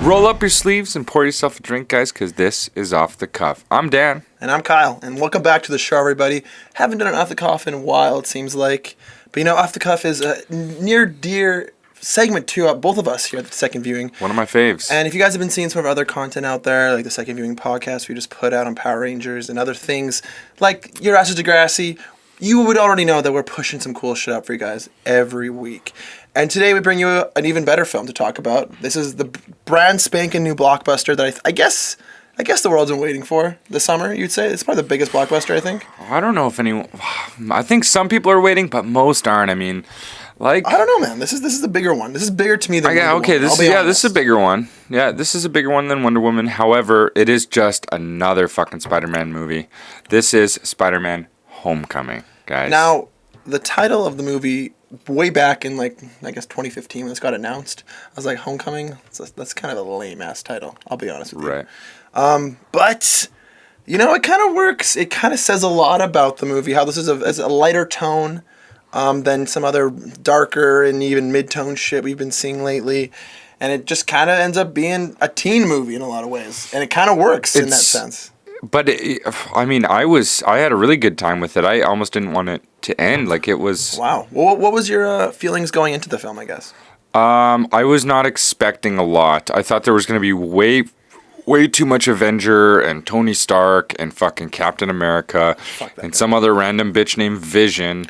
Roll up your sleeves and pour yourself a drink, guys, because this is Off the Cuff. I'm Dan. And I'm Kyle, and welcome back to the show, everybody. Haven't done an Off the Cuff in a while, it seems like. But, Off the Cuff is a near-dear segment to both of us here at the Second Viewing. One of my faves. And if you guys have been seeing some of our other content out there, like the Second Viewing podcast we just put out on Power Rangers and other things, like Your Ass is Degrassi, you would already know that we're pushing some cool shit out for you guys every week. And today we bring you an even better film to talk about. This is the brand spanking new blockbuster that I guess the world's been waiting for this summer, you'd say. It's probably the biggest blockbuster, I think. I don't know if anyone... I think some people are waiting, but most aren't. I mean, like... I don't know, man. This is the bigger one. This is bigger to me than Wonder okay, Woman. this is a bigger one. Yeah, this is a bigger one than Wonder Woman. However, it is just another fucking Spider-Man movie. This is Spider-Man Homecoming, guys. Now, the title of the movie... way back in, 2015 when this got announced, I was like, Homecoming? That's kind of a lame-ass title, I'll be honest with you. Right. But, it kind of works. It kind of says a lot about the movie, how this is a lighter tone than some other darker and even mid-tone shit we've been seeing lately. And it just kind of ends up being a teen movie in a lot of ways. And it kind of works in that sense. But I had a really good time with it. I almost didn't want it to end. Like it was. Wow. Well, what was your feelings going into the film? I guess. I was not expecting a lot. I thought there was going to be way too much Avenger and Tony Stark and fucking Captain America and guy. Some other random bitch named Vision.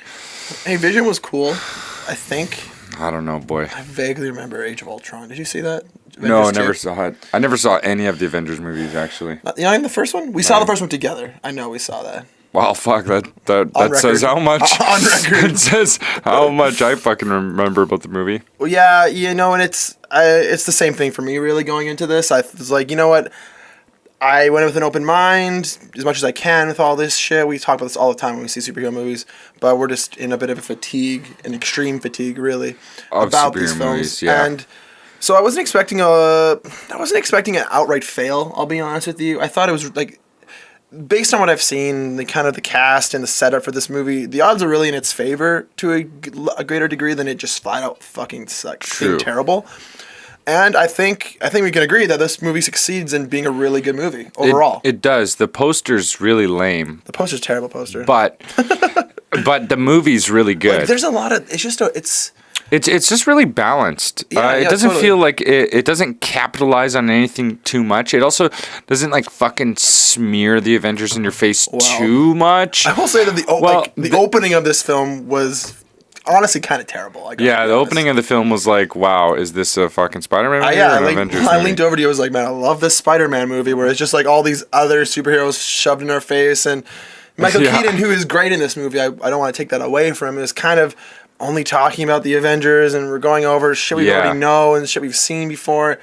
Hey, Vision was cool. I think. I don't know, boy. I vaguely remember Age of Ultron. Did you see that? Avengers no, I never saw it. I never saw any of the Avengers movies, actually. In the first one? We saw the first one together. I know we saw that. Wow, fuck, that says how much. On record. It says how much I fucking remember about the movie. Well, yeah, and it's the same thing for me, really, going into this. I was like, you know what? I went in with an open mind, as much as I can with all this shit. We talk about this all the time when we see superhero movies, but we're just in a bit of a fatigue, an extreme fatigue, really, about these films. Movies, yeah. And so I wasn't expecting an outright fail, I'll be honest with you. I thought it was, based on what I've seen, the cast and the setup for this movie, the odds are really in its favor to a greater degree than it just flat out fucking being terrible. And I think we can agree that this movie succeeds in being a really good movie overall. It does. The poster's really lame. The poster's a terrible poster. But the movie's really good. There's a lot of... It's just really balanced. It doesn't feel like it doesn't capitalize on anything too much. It also doesn't fucking smear the Avengers in your face too much. I will say that the opening of this film was honestly kind of terrible. The opening of the film was like, wow, is this a fucking Spider-Man movie or an Avengers movie? I leaned over to you. I was like, man, I love this Spider-Man movie where it's just all these other superheroes shoved in our face, and Michael Keaton, who is great in this movie, I don't want to take that away from him, is kind of only talking about the Avengers, and we're going over shit we already know and shit we've seen before.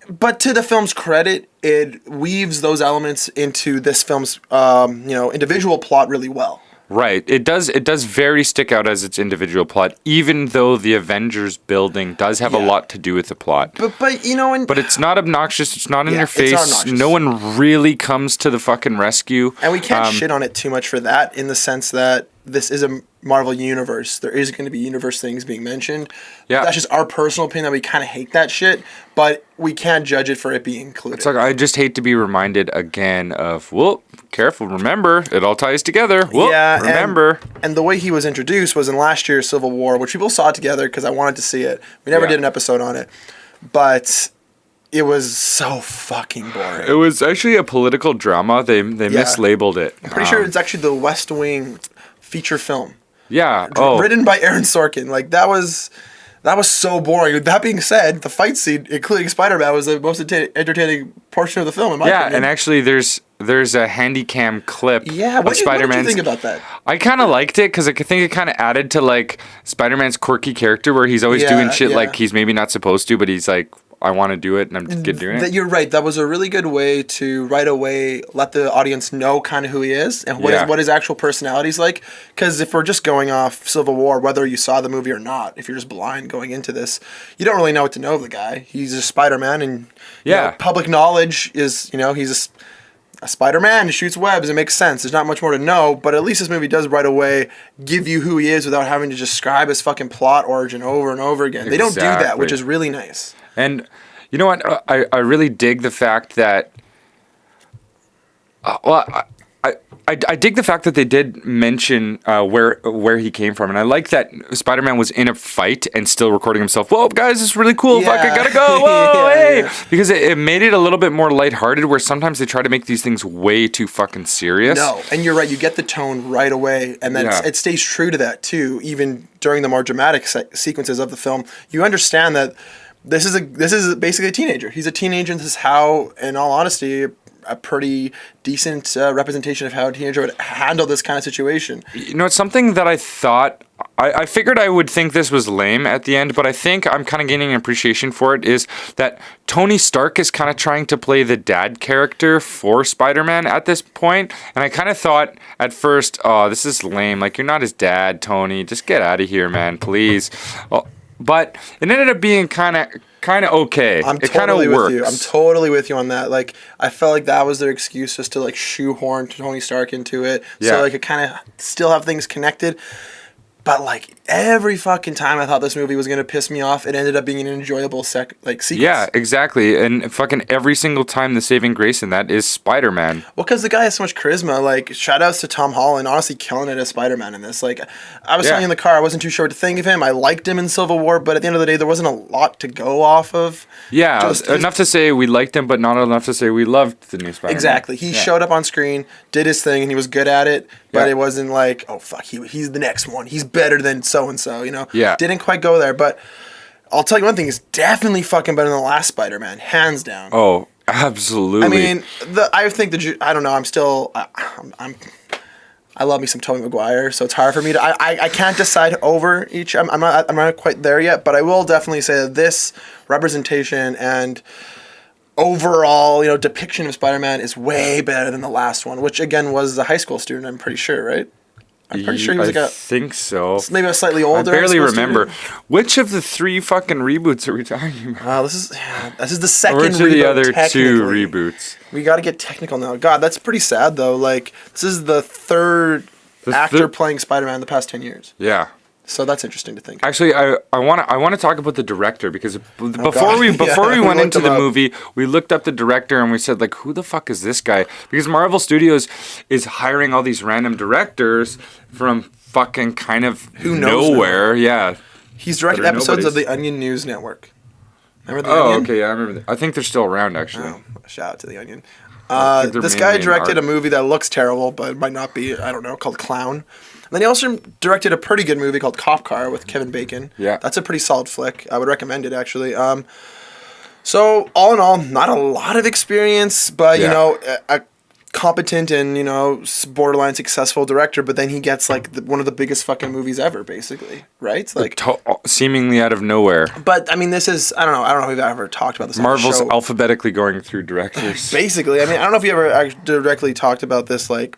But to the film's credit, it weaves those elements into this film's individual plot really well. Right. It does very stick out as its individual plot, even though the Avengers building does have a lot to do with the plot. But But it's not obnoxious, it's not in your face. No one really comes to the fucking rescue. And we can't shit on it too much for that, in the sense that this is a Marvel universe. There is going to be universe things being mentioned. Yeah. That's just our personal opinion, that we kind of hate that shit, but we can't judge it for it being included. It's I just hate to be reminded again of, careful, remember, it all ties together. Remember. And the way he was introduced was in last year's Civil War, which people saw together because I wanted to see it. We never did an episode on it, but it was so fucking boring. It was actually a political drama. They mislabeled it. I'm pretty sure it's actually the West Wing feature film. Yeah. Written by Aaron Sorkin. That was so boring. That being said, the fight scene, including Spider-Man, was the most entertaining portion of the film, in my opinion. And actually there's a handycam clip of Spider-Man. What did you think about that? I kind of liked it because I think it kind of added to Spider-Man's quirky character where he's always doing shit he's maybe not supposed to, but he's like, I want to do it, and I'm good doing it. You're right. That was a really good way to right away let the audience know kind of who he is and what his actual personality is like. Because if we're just going off Civil War, whether you saw the movie or not, if you're just blind going into this, you don't really know what to know of the guy. He's a Spider-Man, and public knowledge is, he's a Spider-Man who shoots webs. It makes sense. There's not much more to know, but at least this movie does right away give you who he is without having to describe his fucking plot origin over and over again. Exactly. They don't do that, which is really nice. And You know what? I really dig the fact that. I dig the fact that they did mention where he came from, and I like that Spider-Man was in a fight and still recording himself. Whoa, guys, this is really cool. Yeah. Fuck, I gotta go. Whoa, Yeah, hey, yeah. because it made it a little bit more lighthearted. Where sometimes they try to make these things way too fucking serious. No, and you're right. You get the tone right away, and then Yeah. it stays true to that too. Even during the more dramatic sequences of the film, you understand that this is basically a teenager. He's a teenager, and this is how, in all honesty, a pretty decent representation of how a teenager would handle this kind of situation. You know, it's something that I thought. I figured I would think this was lame at the end, but I think I'm kind of gaining an appreciation for it, is that Tony Stark is kind of trying to play the dad character for Spider-Man at this point. And I kind of thought at first, oh, this is lame. Like, you're not his dad, Tony. Just get out of here, man, please. Well, but it ended up being kind of okay. I'm It kind of totally with works. you. I'm totally with you on that. Like, I felt like that was their excuse, just to like shoehorn Tony Stark into it, Yeah. so like it kind of still have things connected. But like every fucking time I thought this movie was gonna piss me off, it ended up being an enjoyable sequence. Yeah, exactly. And fucking every single time the saving grace in that is Spider-Man. Well, because the guy has so much charisma. Like, shout outs to Tom Holland, honestly killing it as Spider-Man in this. Like, I was telling you in the car, I wasn't too sure what to think of him. I liked him in Civil War, but at the end of the day, there wasn't a lot to go off of. Yeah, Just his- enough to say we liked him, but not enough to say we loved the new Spider-Man. Exactly. He showed up on screen, did his thing, and he was good at it. But Yeah. it wasn't like, oh fuck, he's the next one. He's better than so and so. You know. Yeah. Didn't quite go there, but I'll tell you one thing: he's definitely fucking better than the last Spider-Man, hands down. Oh, absolutely. I mean, I think I don't know. I love me some Tobey Maguire, so it's hard for me to. I can't decide over each. I'm not quite there yet, but I will definitely say that this representation and overall, depiction of Spider-Man is way better than the last one, which again was a high school student. I'm pretty sure, right? I'm pretty sure he was I think so. maybe a slightly older. I barely high school remember. student. Which of the 3 fucking reboots are we talking about? This is the second. Or which of reboot, the other 2 technically. reboots? We got to get technical now. God, that's pretty sad though. Like, this is the third actor playing Spider-Man in the past 10 years. Yeah. So that's interesting to think. Actually, I want to talk about the director, because before God. we Yeah, went we into looked the him up. movie, we looked up the director and we said, like, who the fuck is this guy? Because Marvel Studios is hiring all these random directors from fucking kind of Who knows nowhere. Yeah. He's directed That are episodes of nobodies. the Onion News Network. Remember the Oh, Onion? okay. Yeah, I remember that. I think they're still around, actually. Oh, shout out to the Onion. I think they're This guy mainly in directed art. a movie that looks terrible, but it might not be. I don't know, called Clown. And then he also directed a pretty good movie called Cop Car with Kevin Bacon. Yeah. That's a pretty solid flick. I would recommend it, actually. So all in all, not a lot of experience, but Yeah. a competent and borderline successful director. But then he gets like one of the biggest fucking movies ever, basically, right? Like, Seemingly out of nowhere. but I mean, this is I don't know if we've ever talked about this. on the Marvel's show. alphabetically going through directors. Basically, I mean, I don't know if you ever directly talked about this like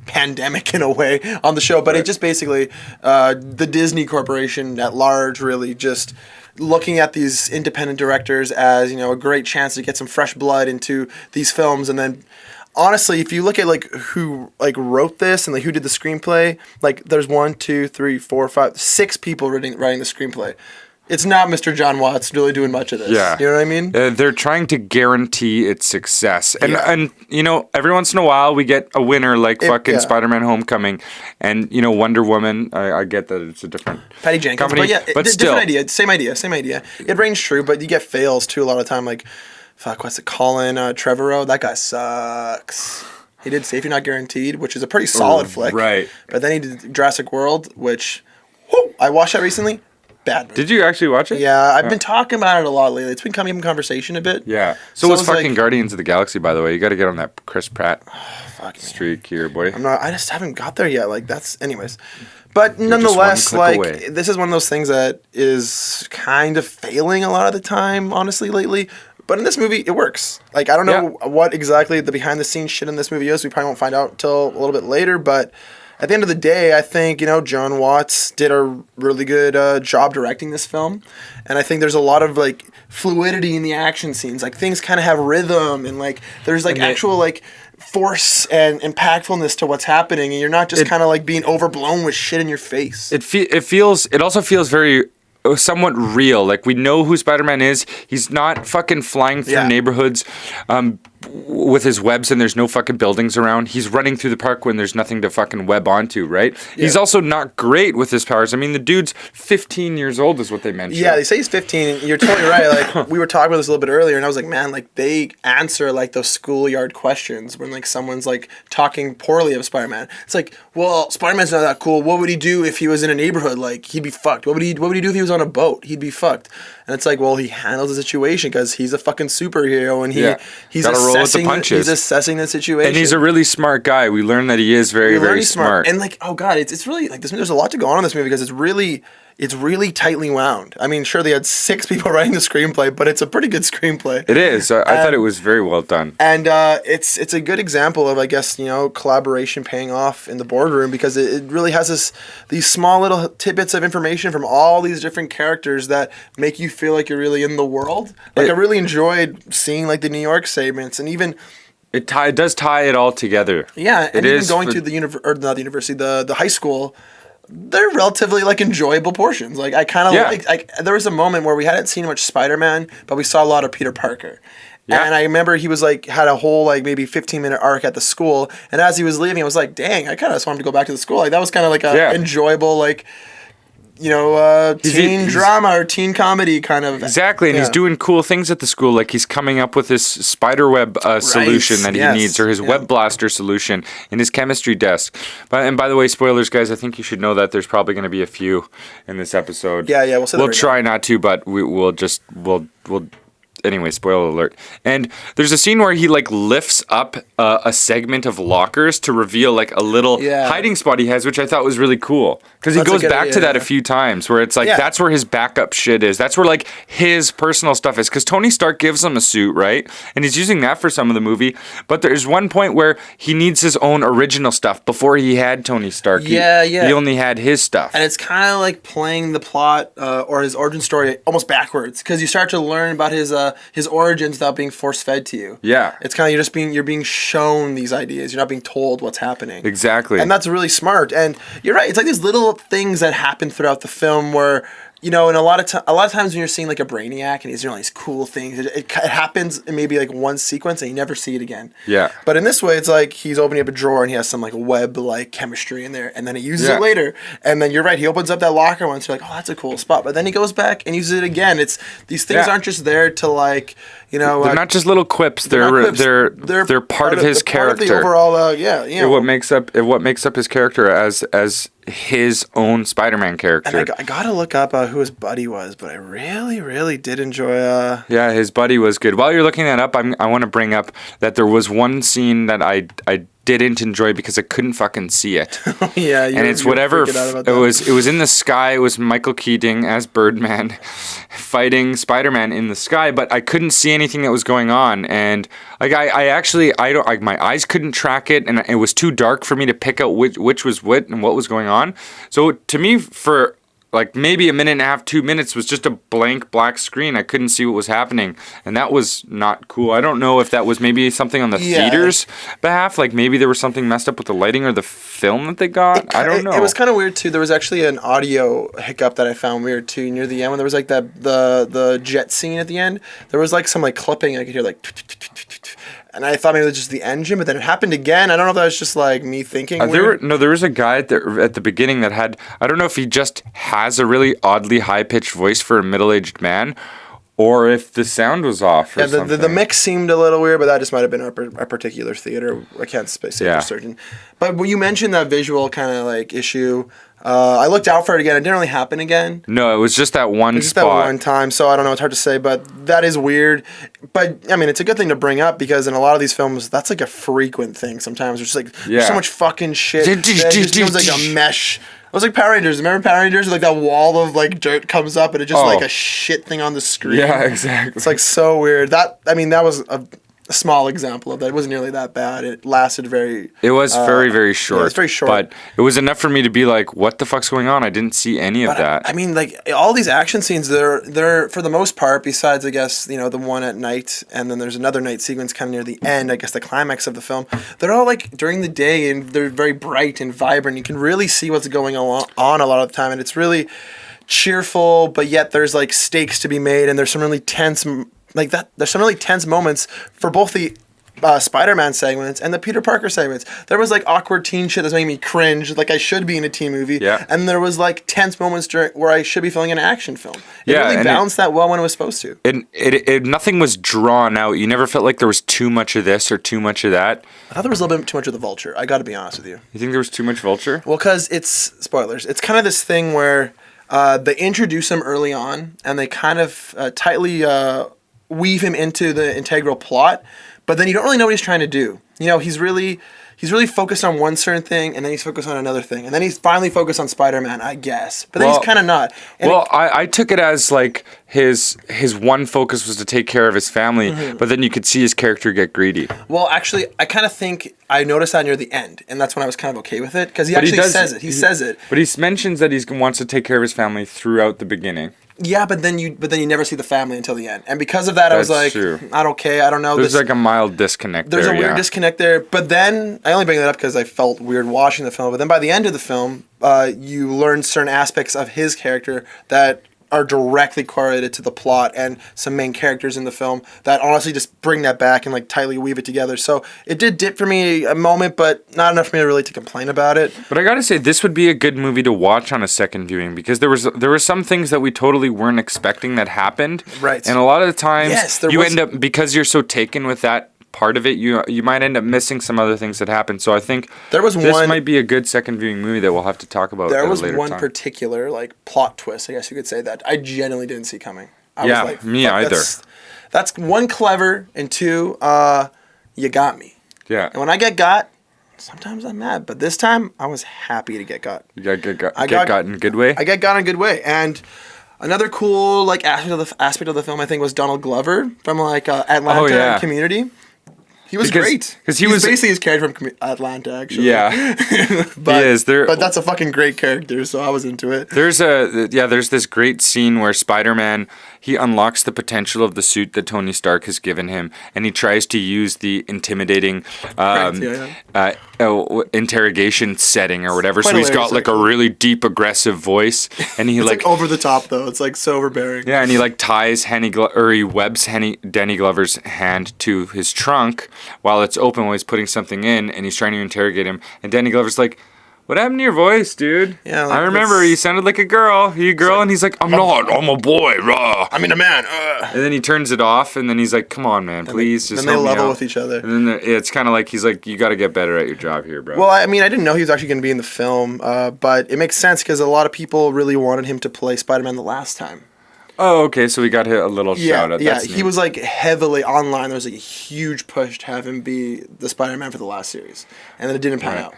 pandemic in a way on the show, but it just basically the Disney Corporation at large really just looking at these independent directors as a great chance to get some fresh blood into these films. And then honestly, if you look at like who like wrote this and like who did the screenplay, like there's 1, 2, 3, 4, 5, 6 people writing the screenplay. It's not Mr. John Watts really doing much of this. Yeah. You know what I mean? They're trying to guarantee its success. And, Yeah. and every once in a while we get a winner like fucking yeah. Spider-Man Homecoming. And, Wonder Woman, I get that it's a different Patty Jenkins, company. but yeah, still. different idea, same idea. It rings true, but you get fails too a lot of the time. Like, fuck, what's it? Colin Trevorrow, that guy sucks. He did Safety Not Guaranteed, which is a pretty solid flick. right. But then he did Jurassic World, which, I watched that recently. Bad movie. Did you actually watch it? Yeah, I've been talking about it a lot lately. It's been coming up in conversation a bit. Yeah. So So was it's fucking like- Guardians of the Galaxy, by the way. You got to get on that Chris Pratt Fuck me. streak here, boy. I just haven't got there yet. Like, that's, anyways. But nonetheless, one like, click away. this is one of those things that is kind of failing a lot of the time, honestly, lately. But in this movie, it works. Like, I don't know what exactly the behind the scenes shit in this movie is. We probably won't find out until a little bit later. But at the end of the day, I think, John Watts did a really good job directing this film. And I think there's a lot of, like, fluidity in the action scenes. Like, things kind of have rhythm and, like, there's, like, actual, like, force and impactfulness to what's happening. And you're not just kind of, like, being overblown with shit in your face. It also feels very somewhat real. Like, we know who Spider-Man is. He's not fucking flying through neighborhoods with his webs and there's no fucking buildings around. He's running through the park when there's nothing to fucking web onto, right? Yeah. He's also not great with his powers. I mean, the dude's 15 years old is what they mentioned. Yeah, they say he's 15. You're totally right. Like, we were talking about this a little bit earlier, and I was like, man, like, they answer, like, those schoolyard questions when, like, someone's, like, talking poorly of Spider-Man. It's like, well, Spider-Man's not that cool. What would he do if he was in a neighborhood? Like, he'd be fucked. What would he do if he was on a boat? He'd be fucked. And it's like, well, he handles the situation because he's a fucking superhero, and he's assessing the situation. And he's a really smart guy. We learn that he is very, very smart. And like, oh god, it's really like this. There's a lot to go on in this movie because it's really tightly wound. I mean, sure, they had 6 people writing the screenplay, but it's a pretty good screenplay. It is. I thought it was very well done. And it's a good example of, I guess, collaboration paying off in the boardroom because it really has these small little tidbits of information from all these different characters that make you feel like you're really in the world. Like, I really enjoyed seeing, like, the New York segments, and even... It does tie it all together. Yeah, and even going to the high school, they're relatively, like, enjoyable portions. Like, I kind of like there was a moment where we hadn't seen much Spider-Man, but we saw a lot of Peter Parker. Yeah. And I remember he was, like, had a whole, like, maybe 15-minute arc at the school, and as he was leaving, I was like, dang, I kind of just wanted to go back to the school. Like, that was kind of like a enjoyable, like... teen drama or teen comedy kind of. Exactly, and he's doing cool things at the school, like he's coming up with his spiderweb solution that he needs, or his web blaster solution in his chemistry desk. And by the way, spoilers, guys, I think you should know that there's probably going to be a few in this episode. Yeah, we'll say that. We'll try not to, but we'll anyway, spoiler alert. And there's a scene where he, like, lifts up a segment of lockers to reveal, like, a little hiding spot he has, which I thought was really cool. Because he goes back to that a few times, where it's like, that's where his backup shit is. That's where, like, his personal stuff is. Because Tony Stark gives him a suit, right? And he's using that for some of the movie. But there's one point where he needs his own original stuff before he had Tony Stark. He only had his stuff. And it's kind of like playing the plot or his origin story almost backwards. Because you start to learn about his origins without being force-fed to you. Yeah. It's kind of you're being shown these ideas. You're not being told what's happening. Exactly. And that's really smart. And you're right. It's like these little things that happen throughout the film where, and a lot of times when you're seeing, like, a Brainiac and he's doing all these cool things, it happens in maybe, like, one sequence and you never see it again. Yeah. But in this way, it's like he's opening up a drawer and he has some, like, web-like chemistry in there, and then he uses it later. And then you're right, he opens up that locker once, you're like, oh, that's a cool spot. But then he goes back and uses it again. These things aren't just there to, like, they're not just little quips. They're part of his character. Part of the overall, what makes up his character as his own Spider-Man character. And I gotta look up who his buddy was, but I really, really did enjoy. Yeah, his buddy was good. While you're looking that up, I want to bring up that there was one scene that I didn't enjoy because I couldn't fucking see it. Yeah, and it's whatever. It was in the sky. It was Michael Keaton as Birdman fighting Spider-Man in the sky, but I couldn't see anything that was going on. And like my eyes couldn't track it, and it was too dark for me to pick out which was what and what was going on. So to me, for like maybe a minute and a half, 2 minutes was just a blank black screen. I couldn't see what was happening, and that was not cool. I don't know if that was maybe something on the theater's behalf, like maybe there was something messed up with the lighting or the film that they got. I don't know. It was kind of weird too. There was actually an audio hiccup that I found weird too near the end when there was like the jet scene at the end. There was like some like clipping I could hear like. And I thought maybe it was just the engine, but then it happened again. I don't know if that was just like me thinking. There was a guy at the beginning that had, I don't know if he just has a really oddly high-pitched voice for a middle-aged man, or if the sound was off or something. The mix seemed a little weird, but that just might have been our particular theater. I can't say for certain. But when you mentioned that visual kind of like issue, I looked out for it again. It didn't really happen again. No, it was just that one spot. Just that one time, so I don't know. It's hard to say, but that is weird. But, I mean, it's a good thing to bring up because in a lot of these films, that's like a frequent thing sometimes. There's like there's so much fucking shit that just feels like a mesh. It was like Power Rangers. Remember Power Rangers? Like that wall of like dirt comes up and it's just like a shit thing on the screen. Yeah, exactly. It's like so weird. That was a small example of that. It wasn't nearly that bad. It lasted very... It was very, very short. Yeah, it was very short. But it was enough for me to be like, what the fuck's going on? I didn't see any of that. I mean, like, all these action scenes, they're for the most part, besides, I guess, the one at night, and then there's another night sequence kind of near the end, I guess the climax of the film, they're all, like, during the day, and they're very bright and vibrant. You can really see what's going on a lot of the time, and it's really... cheerful, but yet there's like stakes to be made, and there's some really tense like that. There's some really tense moments for both the Spider-Man segments and the Peter Parker segments. There was like awkward teen shit that's making me cringe, like I should be in a teen movie. Yeah. And there was like tense moments where I should be feeling an action film. It Yeah, really and balanced that well when it was supposed to. It nothing was drawn out. You never felt like there was too much of this or too much of that. I thought there was a little bit too much of the Vulture. I got to be honest with you. You think there was too much Vulture? Well, because it's spoilers. It's kind of this thing where they introduce him early on, and they kind of tightly weave him into the integral plot. But then you don't really know what he's trying to do. You know, he's really focused on one certain thing, and then he's focused on another thing, and then he's finally focused on Spider-Man, I guess. But then he's kind of not. And I took it as like his one focus was to take care of his family, but then you could see his character get greedy. Well, actually, I kind of think I noticed that near the end, and that's when I was kind of okay with it, because he actually says it. He says it. But he mentions that he wants to take care of his family throughout the beginning. Yeah, but then you never see the family until the end, and because of that, I was like, true. not okay. I don't know. There's like a mild disconnect. There's a weird disconnect there. But then I only bring that up because I felt weird watching the film. But then by the end of the film, you learn certain aspects of his character that are directly correlated to the plot and some main characters in the film that honestly just bring that back and like tightly weave it together. So it did dip for me a moment, but not enough for me really to complain about it. But I gotta say, this would be a good movie to watch on a second viewing because there were some things that we totally weren't expecting that happened. Right. And a lot of the times end up, because you're so taken with that part of it, you might end up missing some other things that happen. So I think this might be a good second viewing movie that we'll have to talk about. There was one time. particular like plot twist, I guess you could say, that I genuinely didn't see coming. I was like, me either. That's one, clever, and two, you got me. Yeah. And when I get got, sometimes I'm mad, but this time I was happy to get got. You got got in a good way? I got got in a good way. And another cool like aspect of the film, I think, was Donald Glover from like Atlanta and Community. He was great. Because he was basically his character from Atlanta, actually. Yeah. But, he is. But that's a fucking great character, so I was into it. There's this great scene where Spider-Man, he unlocks the potential of the suit that Tony Stark has given him, and he tries to use the intimidating interrogation setting or whatever. So he's got like a really deep, aggressive voice, and he it's like over the top though. It's like so overbearing. Yeah, and he like ties he webs Danny Glover's hand to his trunk while it's open while he's putting something in, and he's trying to interrogate him. And Danny Glover's like, "What happened to your voice, dude? Yeah, like, I remember you sounded like a girl. Are you a girl?" And he's like, "I'm not. I'm a boy. Rah." I mean, a man. And then he turns it off, and then he's like, "Come on, man, please just." Then they level with each other. And then it's kind of like he's like, "You got to get better at your job here, bro." Well, I mean, I didn't know he was actually going to be in the film, but it makes sense because a lot of people really wanted him to play Spider-Man the last time. Oh, okay. So we got a little shout out. Yeah, he was like heavily online. There was like a huge push to have him be the Spider-Man for the last series, and then it didn't pan out.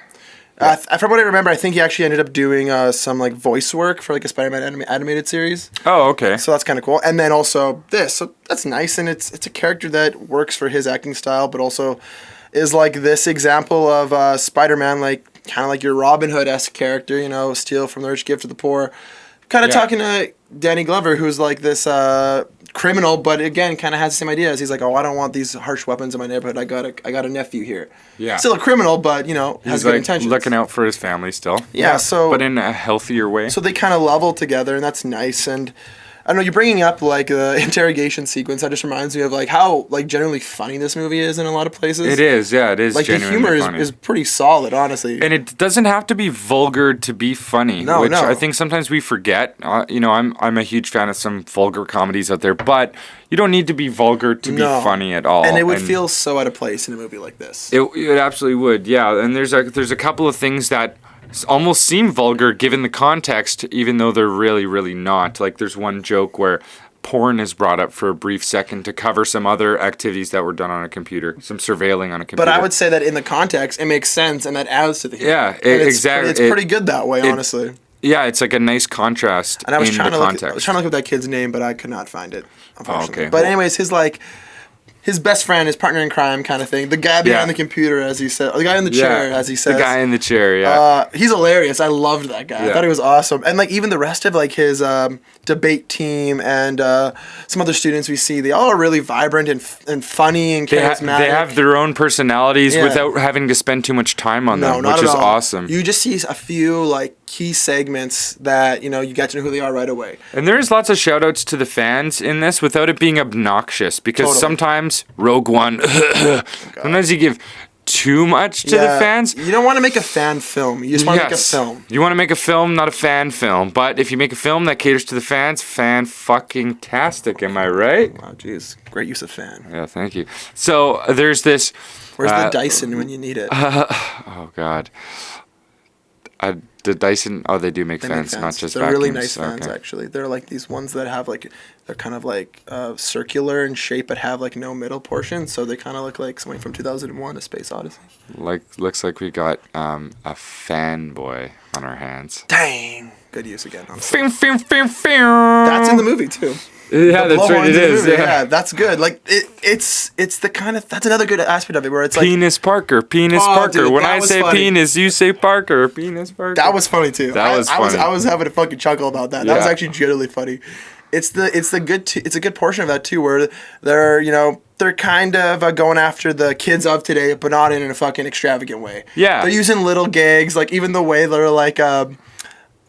Yeah. From what I remember, I think he actually ended up doing some like voice work for like a Spider-Man animated series. Oh, okay. So that's kind of cool. And then also this, so that's nice, and it's a character that works for his acting style, but also is like this example of Spider-Man, like kind of like your Robin Hood-esque character, you know, steal from the rich, give to the poor. Kind of talking to Danny Glover, who's like this criminal, but again, kind of has the same ideas. He's like, "Oh, I don't want these harsh weapons in my neighborhood. I got a nephew here." Yeah. Still a criminal, but you know, has good intentions. Looking out for his family still. Yeah. So, but in a healthier way. So they kind of level together, and that's nice. And I don't know, you're bringing up like the interrogation sequence. That just reminds me of like how like generally funny this movie is in a lot of places. It is, yeah, it is. Like the humor is pretty solid, honestly. And it doesn't have to be vulgar to be funny. No. I think sometimes we forget. You know, I'm a huge fan of some vulgar comedies out there, but you don't need to be vulgar to be funny at all. And it would feel so out of place in a movie like this. It absolutely would, yeah. And there's a couple of things that almost seem vulgar given the context, even though they're really, really not. Like there's one joke where porn is brought up for a brief second to cover some other activities that were done on a computer, some surveilling on a computer. But I would say that in the context, it makes sense, and that adds to the humor. Yeah, exactly. It's pretty good that way, honestly. Yeah, it's like a nice contrast. And I was trying to look up that kid's name, but I could not find it, unfortunately. Oh, okay. But anyways, his best friend, his partner in crime kind of thing. The guy behind the computer, as he said. The guy in the chair, as he says. The guy in the chair, yeah. He's hilarious. I loved that guy. I thought he was awesome. And like even the rest of like his debate team and some other students we see, they all are really vibrant and funny and charismatic. They have their own personalities without having to spend too much time on them, which is awesome. You just see a few like key segments that, you know, you get to know who they are right away. And there's lots of shout outs to the fans in this without it being obnoxious, because sometimes Rogue One, sometimes you give too much to the fans. You don't want to make a fan film. You just want to make a film. You want to make a film, not a fan film. But if you make a film that caters to the fans, fan-fucking-tastic, am I right? Wow, jeez. Great use of fan. Yeah, thank you. So there's this... Where's the Dyson when you need it? Oh, God. The Dyson, they do make fans, not just They're vacuums. Really nice fans, actually. They're like these ones that have like, they're kind of like circular in shape but have like no middle portion, so they kind of look like something from 2001: A Space Odyssey. Looks like we got a fanboy on our hands. Dang! Good use again. That's in the movie too. Yeah, that's right. It is. Yeah, that's good. Like it's the kind of, that's another good aspect of it where it's like penis Parker. Dude, when I say funny. penis, you say Parker. Penis Parker. That was funny too. That was funny. I was having a fucking chuckle about that. That was actually genuinely funny. It's a good portion of that too, where they're kind of going after the kids of today, but not in a fucking extravagant way. Yeah, they're using little gags, like even the way they're like.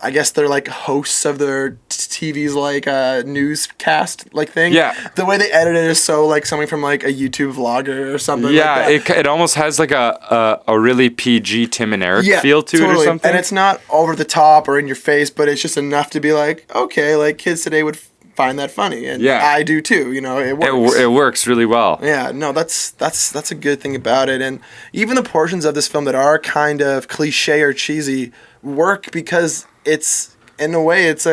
I guess they're like hosts of their TV's like newscast like thing. Yeah. The way they edit it is so like something from like a YouTube vlogger or something. Yeah, like that. It almost has like a really PG Tim and Eric feel to it or something. And it's not over the top or in your face, but it's just enough to be like, okay, like kids today would find that funny, and I do too. You know, it works. It works really well. Yeah, no, that's a good thing about it, and even the portions of this film that are kind of cliche or cheesy work because it's, in a way, it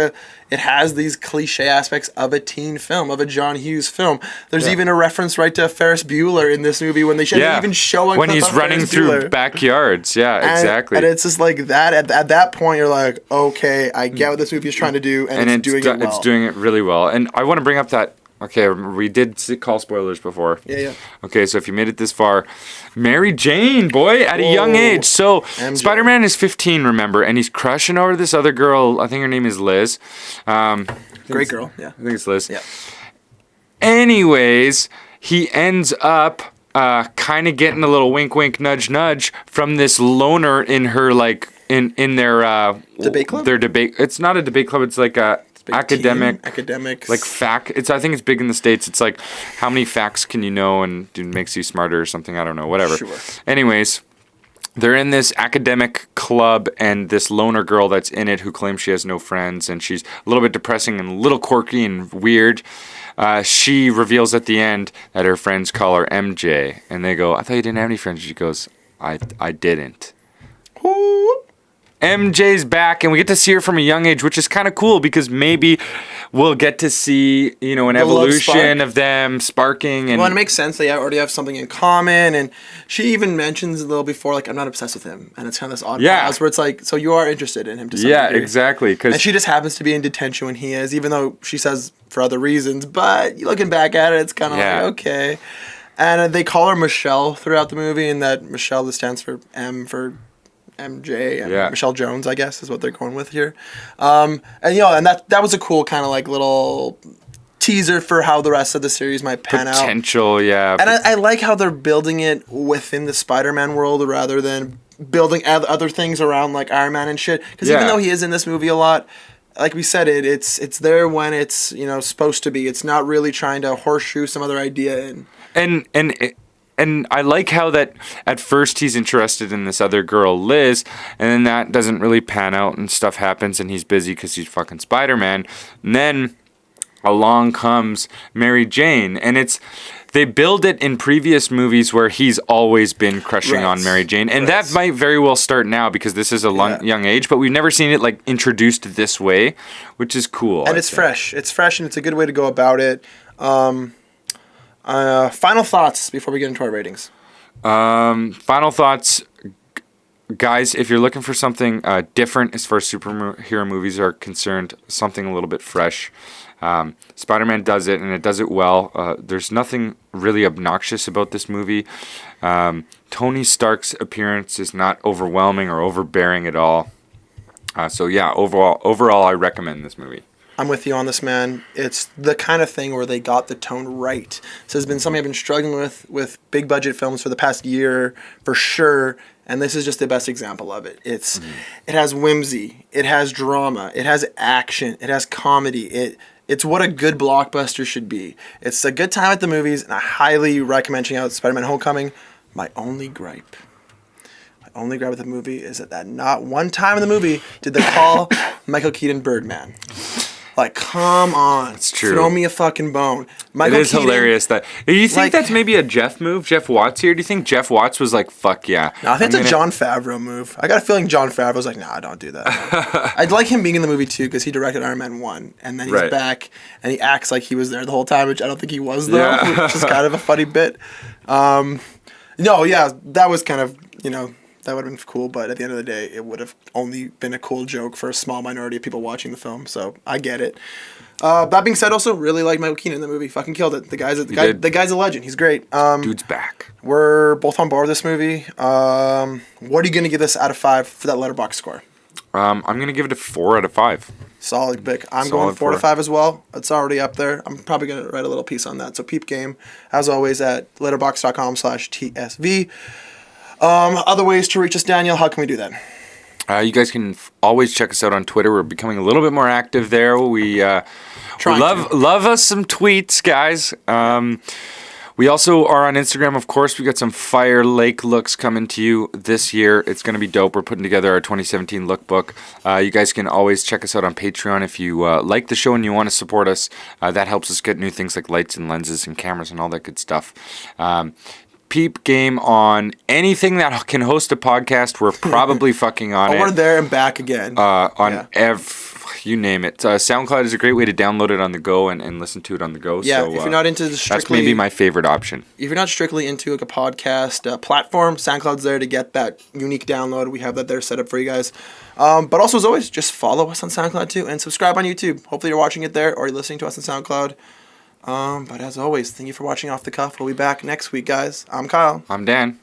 has these cliche aspects of a teen film, of a John Hughes film. There's even a reference right to Ferris Bueller in this movie when they should even show a when he's running through backyards. Yeah, exactly. And it's just like that. At that point, you're like, okay, I get what this movie is trying to do, and it's doing it well. It's doing it really well. And I want to bring up that. Okay, we did call spoilers before. Yeah. Okay, so if you made it this far, Mary Jane, boy, at a young age. So MJ. Spider-Man is 15, remember, and he's crushing over this other girl. I think her name is Liz. Great girl, yeah. I think it's Liz. Yeah. Anyways, he ends up kind of getting a little wink, wink, nudge, nudge from this loner in her, like, in their... debate club? Their debate... It's not a debate club, it's like a... academics, like fact. I think it's big in the States. It's like how many facts can you know and it makes you smarter or something. I don't know. Whatever. Sure. Anyways, they're in this academic club, and this loner girl that's in it who claims she has no friends, and she's a little bit depressing and a little quirky and weird. She reveals at the end that her friends call her MJ, and they go, "I thought you didn't have any friends." She goes, "I didn't." Ooh. MJ's back, and we get to see her from a young age, which is kind of cool because maybe we'll get to see, an evolution of them sparking. And well, it makes sense. They already have something in common, and she even mentions a little before, like, I'm not obsessed with him, and it's kind of this odd pause where it's like, so you are interested in him to some degree. Exactly. And she just happens to be in detention when he is, even though she says for other reasons, but looking back at it, it's kind of like, okay. And they call her Michelle throughout the movie, and that Michelle stands for M for MJ and Michelle Jones, I guess, is what they're going with here. And that was a cool kind of like little teaser for how the rest of the series might pan out. Potential, yeah. And I like how they're building it within the Spider-Man world rather than building other things around like Iron Man and shit. Because even though he is in this movie a lot, like we said, it's there when it's supposed to be. It's not really trying to horseshoe some other idea in. And I like how that at first he's interested in this other girl, Liz, and then that doesn't really pan out and stuff happens and he's busy because he's fucking Spider-Man. And then along comes Mary Jane, and they build it in previous movies where he's always been crushing on Mary Jane, and that might very well start now because this is a young age, but we've never seen it like introduced this way, which is cool. And it's fresh, and it's a good way to go about it. Final thoughts before we get into our ratings. Final thoughts, guys. If you're looking for something different as far as superhero movies are concerned, something a little bit fresh, Spider-Man does it, and it does it well. There's nothing really obnoxious about this movie. Tony Stark's appearance is not overwhelming or overbearing at all. So yeah, overall, I recommend this movie. I'm with you on this, man. It's the kind of thing where they got the tone right. So it's been something I've been struggling with big budget films for the past year, for sure. And this is just the best example of it. It has whimsy, it has drama, it has action, it has comedy. It's what a good blockbuster should be. It's a good time at the movies, and I highly recommend checking out Spider-Man: Homecoming. My only gripe with the movie is that not one time in the movie did they call Michael Keaton Birdman. Like, come on. It's true. Throw me a fucking bone. Michael It is Keaton, hilarious that. Do you think like- that's maybe a Jeff move? Jeff Watts here? Do you think Jeff Watts was like, fuck yeah? No, I think it's a Jon Favreau move. I got a feeling Jon Favreau's like, nah, don't do that. I'd like him being in the movie too, because he directed Iron Man 1, and then he's back, and he acts like he was there the whole time, which I don't think he was, though, which is kind of a funny bit. No, yeah, that was kind of, that would have been cool, but at the end of the day, it would have only been a cool joke for a small minority of people watching the film, so I get it. That being said, also, really like Michael Keaton in the movie. Fucking killed it. The guy's a legend. He's great. Dude's back. We're both on board with this movie. What are you going to give this out of 5 for that Letterboxd score? I'm going to give it a 4 out of 5. Solid pick. I'm Solid going 4 to 4. 5 as well. It's already up there. I'm probably going to write a little piece on that. So Peep Game, as always, at letterboxd.com/TSV. Other ways to reach us, Daniel, how can we do that? You guys can always check us out on Twitter. We're becoming a little bit more active there. We love us some tweets, guys. We also are on Instagram, of course. We got some Fire Lake looks coming to you this year. It's going to be dope. We're putting together our 2017 lookbook. You guys can always check us out on Patreon if you like the show and you want to support us. That helps us get new things like lights and lenses and cameras and all that good stuff. Peep Game on anything that can host a podcast. We're probably fucking on it. We're there and back again. You name it. SoundCloud is a great way to download it on the go and listen to it on the go. Yeah, so, if you're not into the strictly... That's maybe my favorite option. If you're not strictly into like a podcast platform, SoundCloud's there to get that unique download. We have that there set up for you guys. But also, as always, just follow us on SoundCloud too and subscribe on YouTube. Hopefully you're watching it there or you're listening to us on SoundCloud. But as always, thank you for watching Off the Cuff. We'll be back next week, guys. I'm Kyle. I'm Dan.